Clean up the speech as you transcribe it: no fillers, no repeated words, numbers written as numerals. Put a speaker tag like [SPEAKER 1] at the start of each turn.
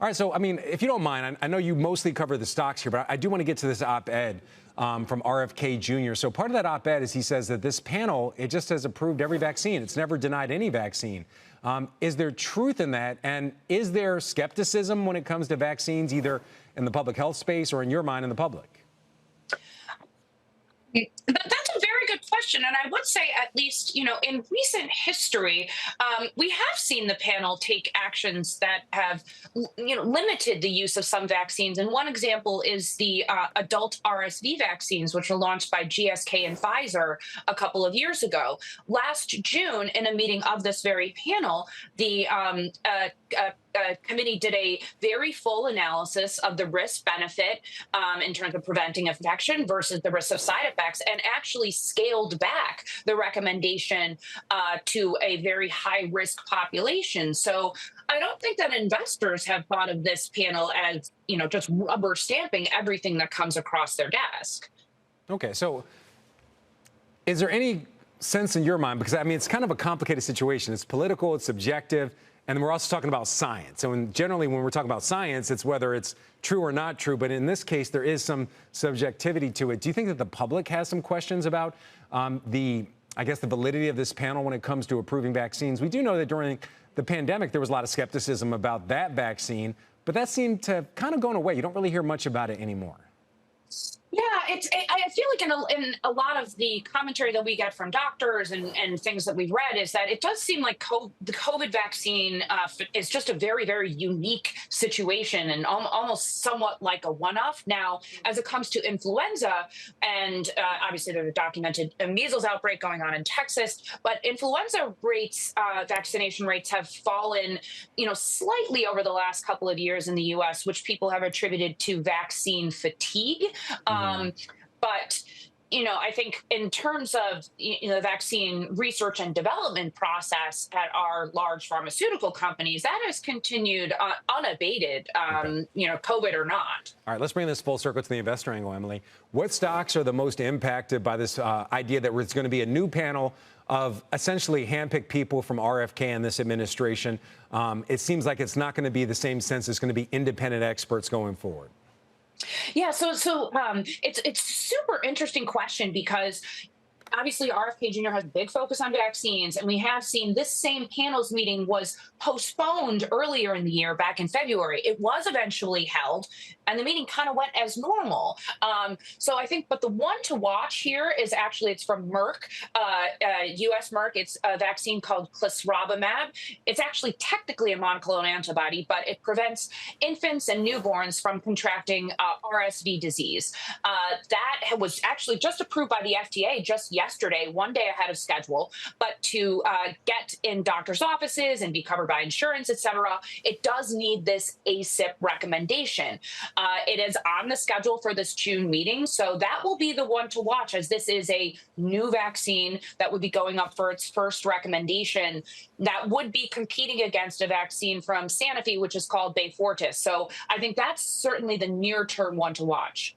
[SPEAKER 1] All right, so, I mean, if you don't mind, I know you mostly cover the stocks here, but I do want to get to this op-ed from RFK Jr. So part of that op-ed is he says that this panel, it just has approved every vaccine. It's never denied any vaccine. Is there truth in that? And is there skepticism when it comes to vaccines, either in the public health space or in your mind in the public?
[SPEAKER 2] That's a very good question. And I would say, at least, in recent history, we have seen the panel take actions that have, limited the use of some vaccines. And one example is the adult RSV vaccines, which were launched by GSK and Pfizer a couple of years ago. Last June, in a meeting of this very panel, the committee did a very full analysis of the risk benefit in terms of preventing infection versus the risk of side effects, and actually scaled back the recommendation to a very high risk population. So I don't think that investors have thought of this panel as, just rubber stamping everything that comes across their desk.
[SPEAKER 1] Okay, so is there any sense in your mind, because I mean, it's kind of a complicated situation. It's political, it's subjective. And we're also talking about science. So generally, when we're talking about science, it's whether it's true or not true. But in this case, there is some subjectivity to it. Do you think that the public has some questions about the validity of this panel when it comes to approving vaccines? We do know that during the pandemic, there was a lot of skepticism about that vaccine, but that seemed to have kind of gone away. You don't really hear much about it anymore.
[SPEAKER 2] Yeah, I feel like in a lot of the commentary that we get from doctors and things that we've read is that it does seem like the COVID vaccine is just a very, very unique situation and almost somewhat like a one-off. Now, as it comes to influenza, and obviously there's a documented measles outbreak going on in Texas, but influenza rates, vaccination rates have fallen, slightly over the last couple of years in the U.S., which people have attributed to vaccine fatigue. But, I think in terms of the vaccine research and development process at our large pharmaceutical companies, that has continued unabated, COVID or not.
[SPEAKER 1] All right, let's bring this full circle to the investor angle, Emily. What stocks are the most impacted by this idea that it's going to be a new panel of essentially handpicked people from RFK and this administration? It seems like it's not going to be the same sense. It's going to be independent experts going forward.
[SPEAKER 2] Yeah, so it's a super interesting question because obviously RFK Jr. has a big focus on vaccines, and we have seen this same panel's meeting was postponed earlier in the year, back in February. It was eventually held, and the meeting kind of went as normal. So I think, but the one to watch here is actually, it's from Merck, U.S. Merck. It's a vaccine called clisrabamab. It's actually technically a monoclonal antibody, but it prevents infants and newborns from contracting RSV disease. That was actually just approved by the FDA just yesterday, one day ahead of schedule. But to get in doctors' offices and be covered by insurance, et cetera, it does need this ACIP recommendation. It is on the schedule for this June meeting, so that will be the one to watch, as this is a new vaccine that would be going up for its first recommendation that would be competing against a vaccine from Sanofi, which is called Beyfortus. So I think that's certainly the near-term one to watch.